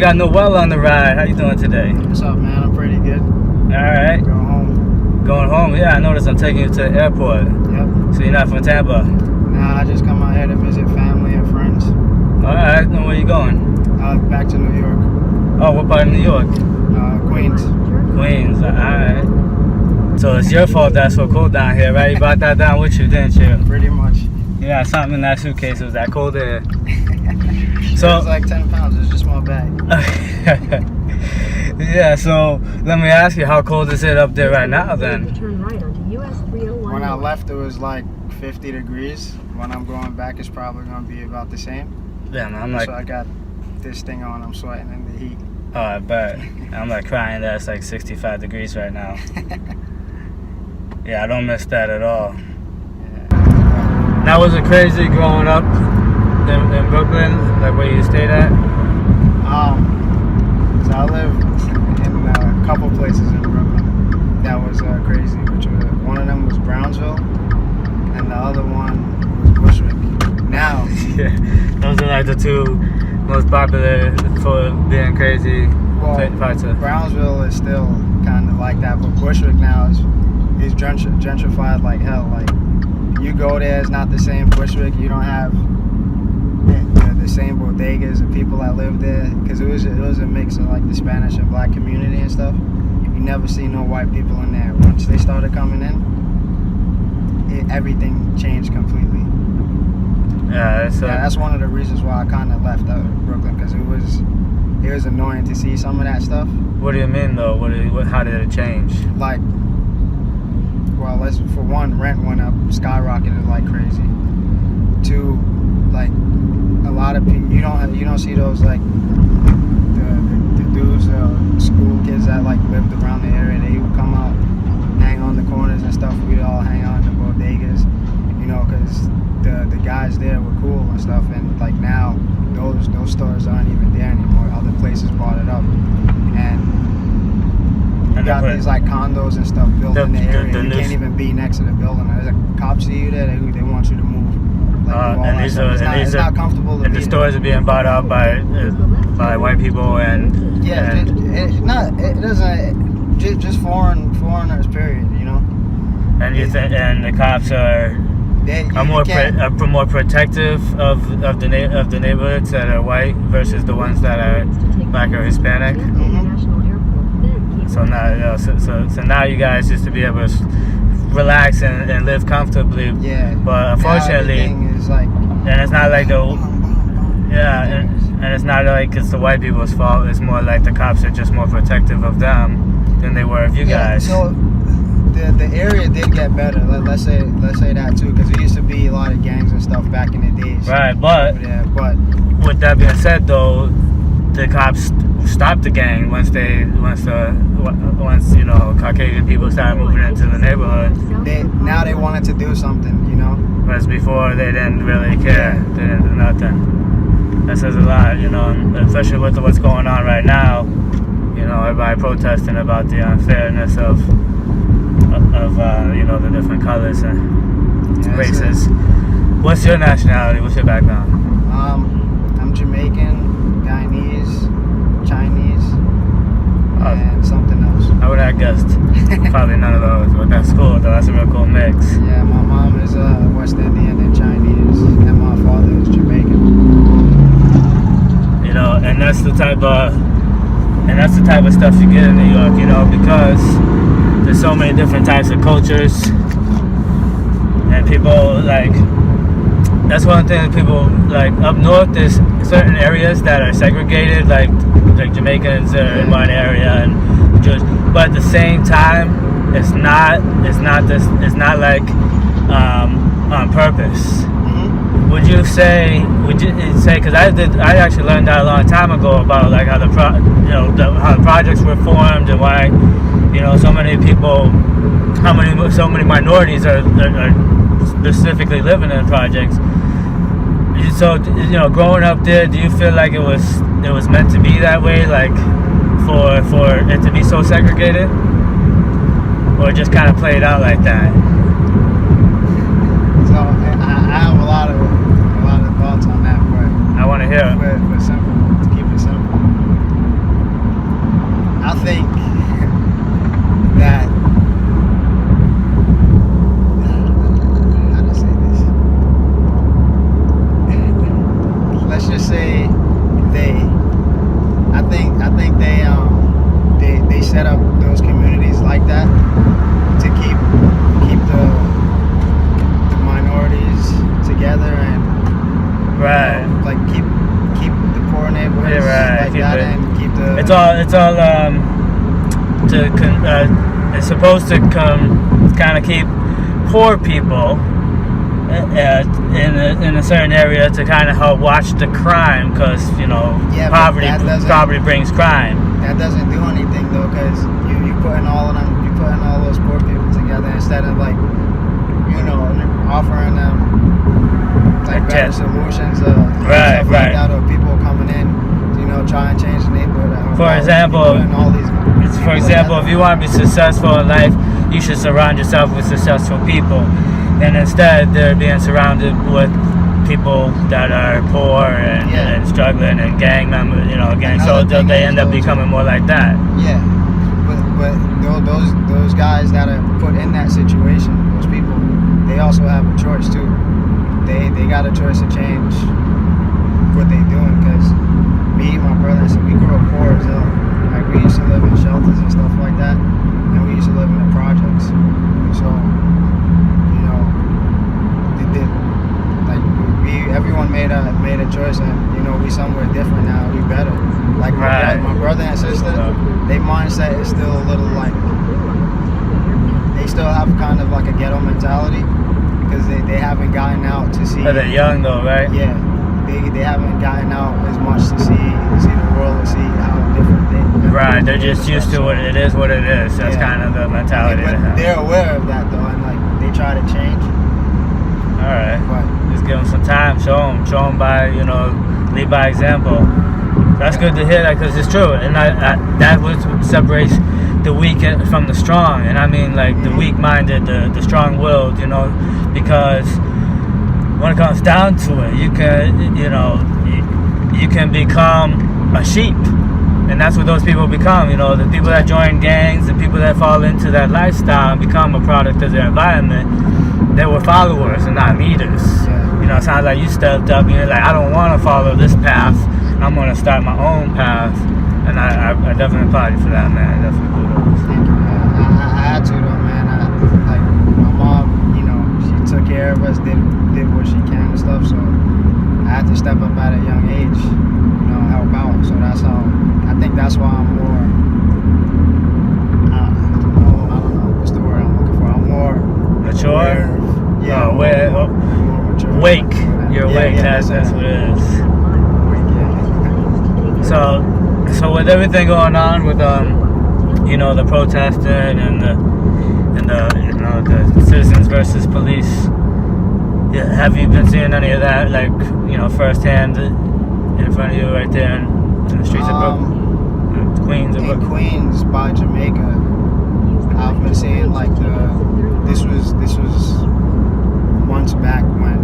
got Noel on the ride. How you doing today? What's up, man? I'm pretty good. Alright. Going home. Going home? Yeah, I noticed I'm taking you to the airport. Yep. So you're not from Tampa? Nah, I just come out here to visit family and friends. Alright, now where you going? Back to New York. Oh, what part of New York? Queens. Queens, alright. So it's your fault that's so cold down here, right? You brought that down with you, didn't you? Pretty much. Yeah, something in that suitcase. It was that cold there. So it was like 10 pounds. It's just a small bag. Yeah, so let me ask you, how cold is it up there right now then? When I left, it was like 50 degrees. When I'm going back, it's probably going to be about the same. Yeah, man, I'm like... So I got this thing on. I'm sweating in the heat. Oh, I bet. I'm like crying that it's like 65 degrees right now. Yeah, I don't miss that at all. Yeah. Now, was it crazy growing up in Brooklyn, like where you stayed at? So I lived in a couple places in Brooklyn that was crazy. One of them was Brownsville, and the other one was Bushwick. Now, yeah, those are like the two most popular for being crazy parts of. Brownsville is still kind of like that, but Bushwick now is gentrified like hell. Like, you go there, it's not the same Bushwick. You don't have the same bodegas and people that live there, because it was a mix of like the Spanish and black community and stuff. You never see no white people in there. Once they started coming in, everything changed completely. Yeah, that's one of the reasons why I kind of left Brooklyn, because it was annoying to see some of that stuff. What do you mean though? How did it change? Like, well, for one, rent went up, skyrocketed like crazy. Two, like, a lot of people, you don't see those like the dudes, school kids that like lived around the area. They would come out, hang on the corners and stuff. We'd all hang out in the bodegas, because the guys there were cool and stuff. And like now, those stores aren't even there anymore. Other places bought it up, and you got these like condos and stuff built in the area. You can't even be next to the building. There's a cop see you there, they want you to move. Like, it's not comfortable to be. And the stores are being bought out by white people and it doesn't just foreigners, period. And you think, and the cops are more protective of the neighborhoods that are white versus the ones that are black or Hispanic. Mm-hmm. So now, so now you guys just to be able to relax and live comfortably. Yeah. But unfortunately, and it's not like and it's not like it's the white people's fault. It's more like the cops are just more protective of them than they were of you guys. So the area did get better. Let's say that too, because there used to be a lot of gangs and stuff back in the days. Right, but with that being said, though, the cops stopped the gang once Caucasian people started moving into the neighborhood. Now they wanted to do something, Whereas before they didn't really care. They didn't do nothing. That says a lot, and especially with what's going on right now. Everybody protesting about the unfairness of the different colors and races. What's your nationality? What's your background? I'm Jamaican, Guyanese, Chinese, and something else. I would have guessed probably none of those, but that's cool though. That's a real cool mix. Yeah, my mom is West Indian and Chinese, and my father is Jamaican. And that's the type of stuff you get in New York, because there's so many different types of cultures, and people like. That's one thing that people like up north. There's certain areas that are segregated, like Jamaicans are in one area and Jewish, but at the same time, it's not like on purpose. Mm-hmm. Would you say? Because I actually learned that a long time ago about like how how the projects were formed and why so many people, so many minorities are specifically living in projects. So growing up there, do you feel like it was meant to be that way, like for it to be so segregated, or just kind of played out like that? So I have a lot of thoughts on that, but I want to hear it. For simple, to keep it simple, It's all it's supposed to kind of keep poor people in a certain area to kind of help watch the crime, because poverty brings crime. That doesn't do anything though, because you putting all those poor people together instead of offering them better solutions, stuff like that, or people coming in, try and change the neighborhood. For example, if you want to be successful in life, you should surround yourself with successful people, and instead they're being surrounded with people that are poor and struggling, and gang members, so they end up becoming more like that. Yeah, but those guys that are put in that situation, those people, they also have a choice too. They got a choice to change what they doing, because me, my brother, we grew up poor as hell. Like, we used to live in shelters and stuff like that, and we used to live in the projects. So, everyone made a choice, and we somewhere different now. We better. Like my brother and sister, their mindset is still a little they still have kind of like a ghetto mentality, because they haven't gotten out to see. But they're young though, right? Yeah, they haven't gotten out as much to see the world, and see how different they. Right, they're just used to what it is. That's kind of the mentality. But they're aware of that though, and they try to change. All right, just give them some time. Show them by lead by example. That's good to hear that, because it's true, and that what separates the weak from the strong. And I mean, like, the weak-minded, the strong-willed, because when it comes down to it, you can become a sheep, and that's what those people become. The people that join gangs, the people that fall into that lifestyle and become a product of their environment, they were followers and not leaders. It sounds like you stepped up and you're like, I don't want to follow this path, I'm going to start my own path. And I definitely applaud you for that, man. Definitely kudos. Thank you, man. I had to, though, man. My mom, she took care of us, did what she can and stuff, so I had to step up at a young age, help out. So I think that's why I'm more, I don't know, what's the word I'm looking for? I'm more mature? More mature. Wake. You're awake, that's what it is. So with everything going on with the protesting and the citizens versus police, have you been seeing any of that, firsthand in front of you right there in the streets of Brooklyn, Queens? In Queens by Jamaica, I've been seeing this was months back when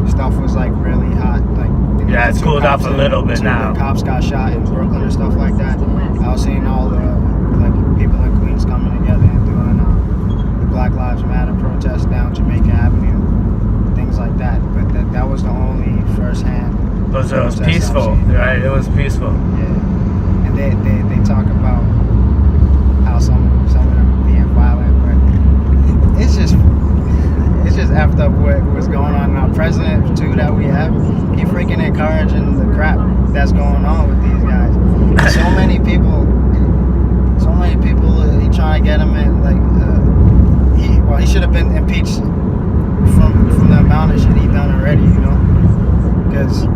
stuff was really hot. It's cooled off a little bit now. The cops got shot in Brooklyn and stuff like that. I was seeing all the people in Queens coming together and doing the Black Lives Matter protests down Jamaica Avenue, things like that. But that was the only first-hand. It was peaceful, right? It was peaceful. Yeah, and they talk about how some of them being violent, but it's just effed up what's going on. Our president too that we have, he freaking encouraging the crap that's going on with these guys. So many people he trying to get him in, he should have been impeached from the amount of shit he done already, because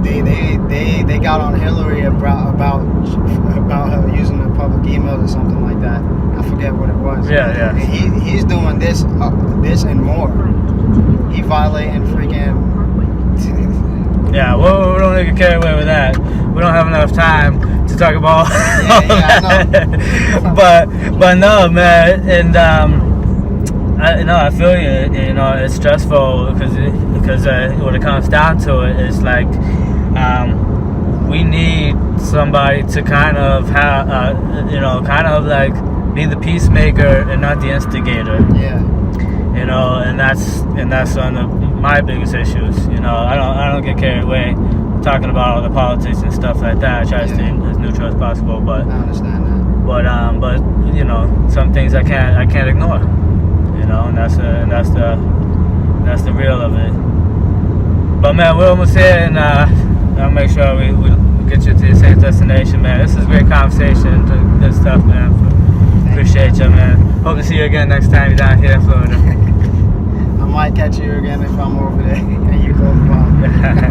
they got on Hillary about her using the public emails or something like that. I forget what it was. Yeah. And he's doing this and more. He violating freaking. Yeah, well, we don't get carried away with that. We don't have enough time to talk about all that. But no, man, and I feel you. It's stressful because when it comes down to it, it's like we need somebody to kind of have, be the peacemaker and not the instigator. Yeah. And that's one of my biggest issues. I don't get carried away talking about all the politics and stuff like that. I try to stay as neutral as possible, but I understand that. But some things I can't ignore. And that's the real of it. But man, we're almost here, and I'll make sure we get you to your safe destination, man. This is a great conversation. Good stuff, man. Appreciate you, man. Hope to see you again next time you're down here in Florida. I might catch you again if I'm over there and you close by.